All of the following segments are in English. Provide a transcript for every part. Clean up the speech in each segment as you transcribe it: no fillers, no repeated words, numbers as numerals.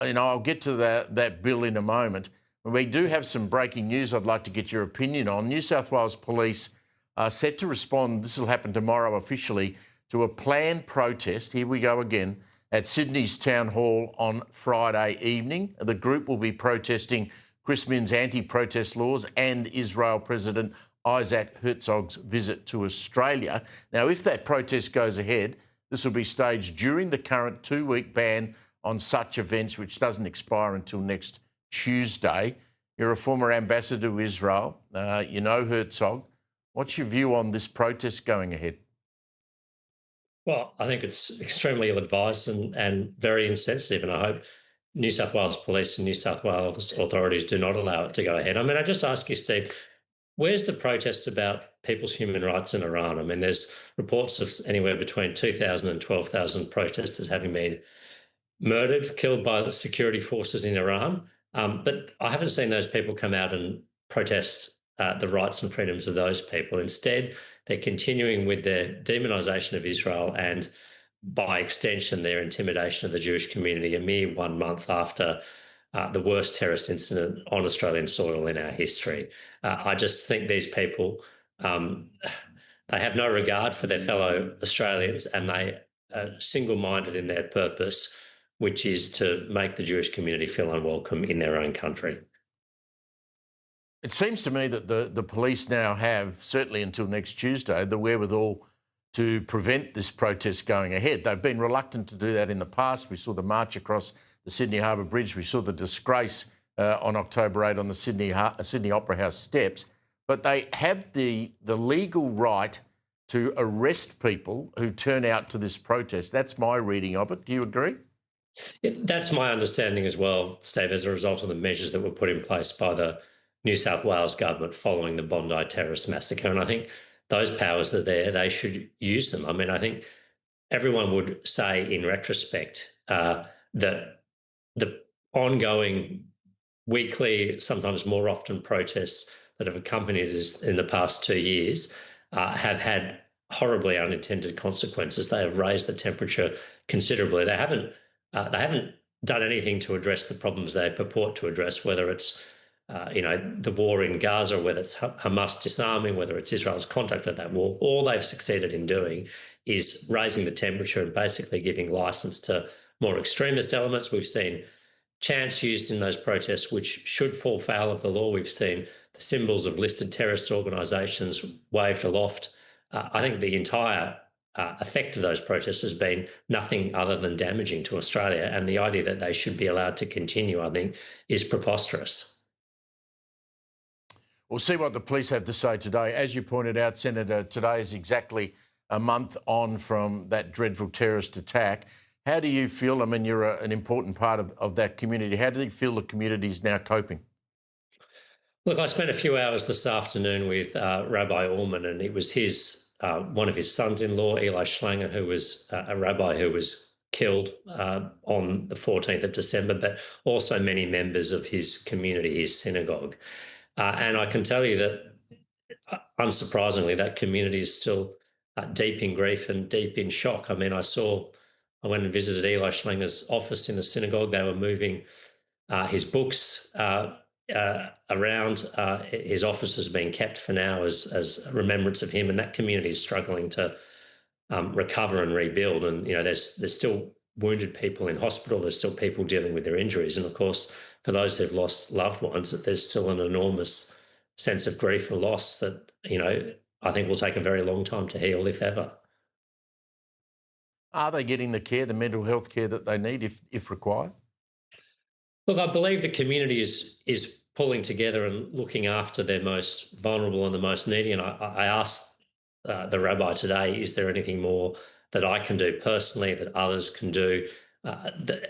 I'll get to that bill in a moment. We do have some breaking news I'd like to get your opinion on. New South Wales Police are set to respond, this will happen tomorrow officially, to a planned protest, here we go again, at Sydney's Town Hall on Friday evening. The group will be protesting Chris Minns' anti-protest laws and Israel President Isaac Herzog's visit to Australia. Now, if that protest goes ahead, this will be staged during the current 2-week ban on such events, which doesn't expire until next Tuesday. You're a former ambassador to Israel. You know Herzog. What's your view on this protest going ahead? Well, I think it's extremely ill-advised and very insensitive, and I hope New South Wales Police and New South Wales authorities do not allow it to go ahead. I mean, I just ask you, Steve, where's the protest about people's human rights in Iran? I mean, there's reports of anywhere between 2,000 and 12,000 protesters having been murdered, killed by the security forces in Iran. But I haven't seen those people come out and protest the rights and freedoms of those people. Instead, they're continuing with their demonisation of Israel and, by extension, their intimidation of the Jewish community a mere 1 month after the worst terrorist incident on Australian soil in our history. I just think these people, they have no regard for their fellow Australians, and they are single-minded in their purpose, which is to make the Jewish community feel unwelcome in their own country. It seems to me that the police now have, certainly until next Tuesday, the wherewithal to prevent this protest going ahead. They've been reluctant to do that in the past. We saw the march across the Sydney Harbour Bridge. We saw the disgrace on October 8 on the Sydney Opera House steps. But they have the legal right to arrest people who turn out to this protest. That's my reading of it. Do you agree? That's my understanding as well, Steve, as a result of the measures that were put in place by the New South Wales government following the Bondi terrorist massacre. And I think those powers are there, they should use them. I mean, I think everyone would say in retrospect that the ongoing weekly, sometimes more often, protests that have accompanied us in the past 2 years have had horribly unintended consequences. They have raised the temperature considerably. They haven't done anything to address the problems they purport to address, whether it's the war in Gaza, whether it's Hamas disarming, whether it's Israel's conduct of that war. All they've succeeded in doing is raising the temperature and basically giving license to more extremist elements. We've seen chants used in those protests which should fall foul of the law. We've seen the symbols of listed terrorist organisations waved aloft. I think the entire effect of those protests has been nothing other than damaging to Australia, and the idea that they should be allowed to continue, I think, is preposterous. We'll see what the police have to say today. As you pointed out, Senator, today is exactly a month on from that dreadful terrorist attack. How do you feel? I mean, you're an important part of that community. How do you feel the community is now coping? Look, I spent a few hours this afternoon with Rabbi Ullman, and it was one of his sons-in-law, Eli Schlanger, who was a rabbi who was killed on the 14th of December, but also many members of his community, his synagogue. And I can tell you that, unsurprisingly, that community is still deep in grief and deep in shock. I mean, I went and visited Eli Schlanger's office in the synagogue. They were moving his books around. His office has been kept for now as a remembrance of him, and that community is struggling to recover and rebuild. And, there's still wounded people in hospital. There's still people dealing with their injuries. And, of course, for those who've lost loved ones, there's still an enormous sense of grief and loss that, I think will take a very long time to heal, if ever. Are they getting the care, the mental health care that they need if required? Look, I believe the community is pulling together and looking after their most vulnerable and the most needy. And I asked the rabbi today, is there anything more that I can do personally, that others can do,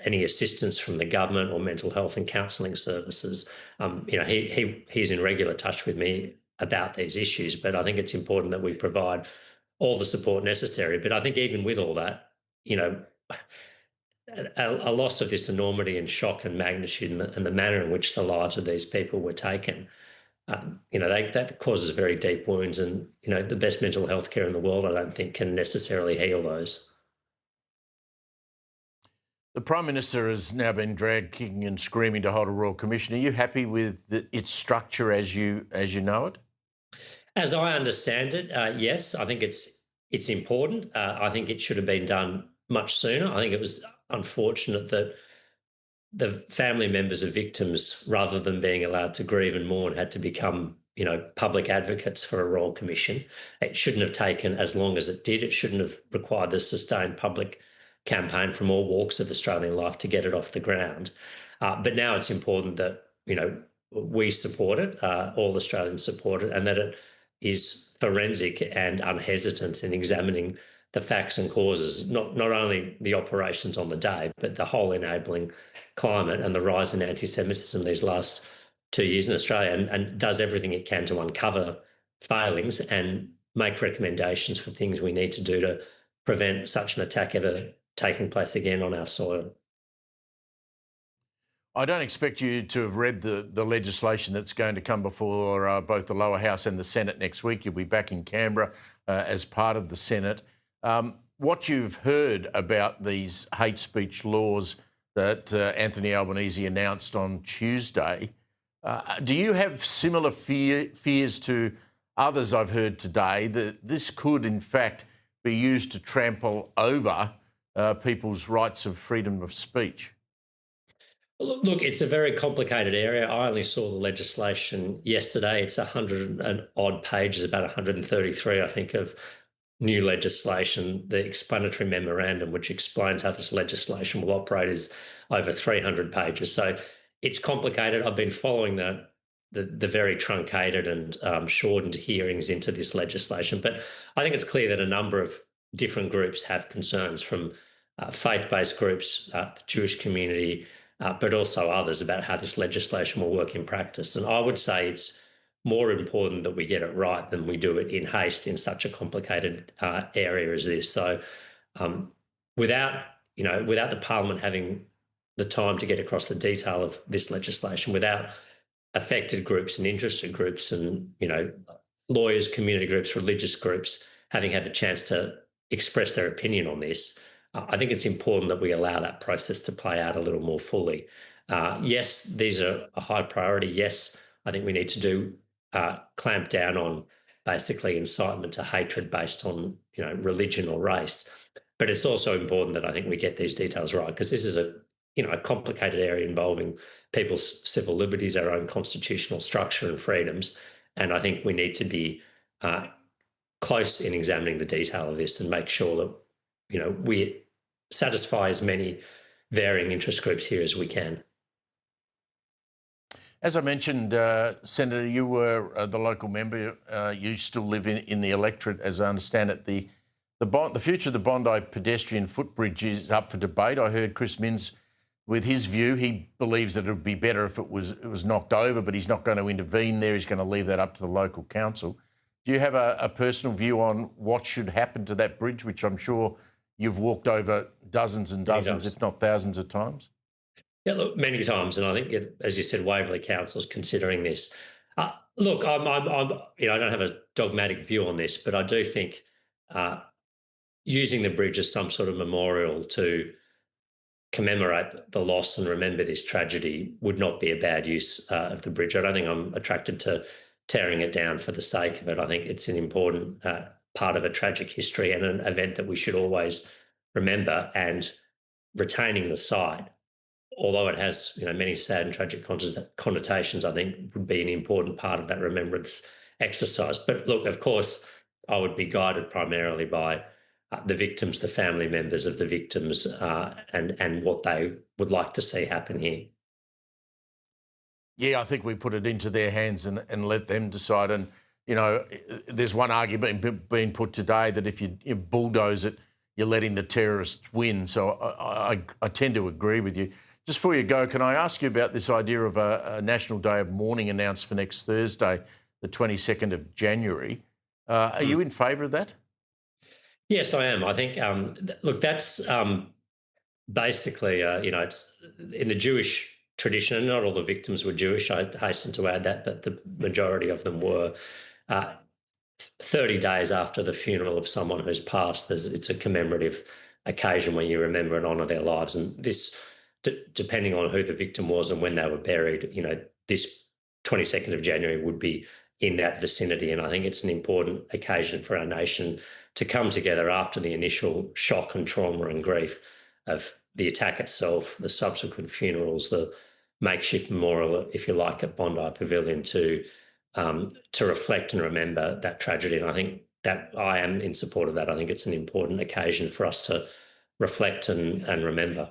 any assistance from the government or mental health and counselling services? He's in regular touch with me about these issues, but I think it's important that we provide all the support necessary. But I think even with all that, a loss of this enormity and shock and magnitude and the manner in which the lives of these people were taken, that causes very deep wounds. And, the best mental health care in the world, I don't think, can necessarily heal those. The Prime Minister has now been dragged kicking and screaming to hold a Royal Commission. Are you happy with its structure as you know it? As I understand it, yes, I think it's important. I think it should have been done much sooner. I think it was unfortunate that the family members of victims, rather than being allowed to grieve and mourn, had to become, public advocates for a royal commission. It shouldn't have taken as long as it did. It shouldn't have required the sustained public campaign from all walks of Australian life to get it off the ground. But now it's important that, we support it, all Australians support it, and that it is forensic and unhesitant in examining the facts and causes, not only the operations on the day, but the whole enabling climate and the rise in anti-Semitism these last 2 years in Australia, and does everything it can to uncover failings and make recommendations for things we need to do to prevent such an attack ever taking place again on our soil. I don't expect you to have read the legislation that's going to come before both the lower house and the Senate next week. You'll be back in Canberra as part of the Senate. What you've heard about these hate speech laws that Anthony Albanese announced on Tuesday, do you have similar fears to others I've heard today that this could in fact be used to trample over people's rights of freedom of speech? Look, it's a very complicated area. I only saw the legislation yesterday. It's 100 and odd pages, about 133, I think, of new legislation. The explanatory memorandum, which explains how this legislation will operate, is over 300 pages. So it's complicated. I've been following the very truncated and shortened hearings into this legislation, but I think it's clear that a number of different groups have concerns, from faith-based groups, the Jewish community, but also others, about how this legislation will work in practice. And I would say it's more important that we get it right than we do it in haste in such a complicated area as this. So without the Parliament having the time to get across the detail of this legislation, without affected groups and interested groups and, lawyers, community groups, religious groups having had the chance to express their opinion on this, I think it's important that we allow that process to play out a little more fully. Yes, these are a high priority. Yes, I think we need to do clamp down on basically incitement to hatred based on religion or race. But it's also important that I think we get these details right, because this is a complicated area involving people's civil liberties, our own constitutional structure and freedoms. And I think we need to be close in examining the detail of this and make sure that we satisfy as many varying interest groups here as we can. As I mentioned, Senator, you were the local member. You still live in the electorate, as I understand it. The future of the Bondi pedestrian footbridge is up for debate. I heard Chris Minns with his view. He believes that it would be better if it was knocked over, but he's not going to intervene there. He's going to leave that up to the local council. Do you have a personal view on what should happen to that bridge, which I'm sure you've walked over dozens and dozens, if not thousands of times? Yeah, look, many times, and I think, as you said, Waverley Council's considering this. Look, I don't have a dogmatic view on this, but I do think using the bridge as some sort of memorial to commemorate the loss and remember this tragedy would not be a bad use of the bridge. I don't think I'm attracted to tearing it down for the sake of it. I think it's an important part of a tragic history and an event that we should always remember, and retaining the site, although it has many sad and tragic connotations, I think would be an important part of that remembrance exercise. But look, of course, I would be guided primarily by the victims, the family members of the victims, and what they would like to see happen here. Yeah, I think we put it into their hands and let them decide. And, there's one argument being put today that if you bulldoze it, you're letting the terrorists win. So I tend to agree with you. Just before you go, can I ask you about this idea of a National Day of Mourning announced for next Thursday, the 22nd of January? Are you in favour of that? Yes, I am. I think, look, that's basically, it's in the Jewish tradition, and not all the victims were Jewish, I hasten to add that, but the majority of them were. 30 days after the funeral of someone who's passed, it's a commemorative occasion when you remember and honour their lives. And this, depending on who the victim was and when they were buried, this 22nd of January would be in that vicinity. And I think it's an important occasion for our nation to come together after the initial shock and trauma and grief of the attack itself, the subsequent funerals, the makeshift memorial, if you like, at Bondi Pavilion, to reflect and remember that tragedy. And I think that I am in support of that. I think it's an important occasion for us to reflect and remember.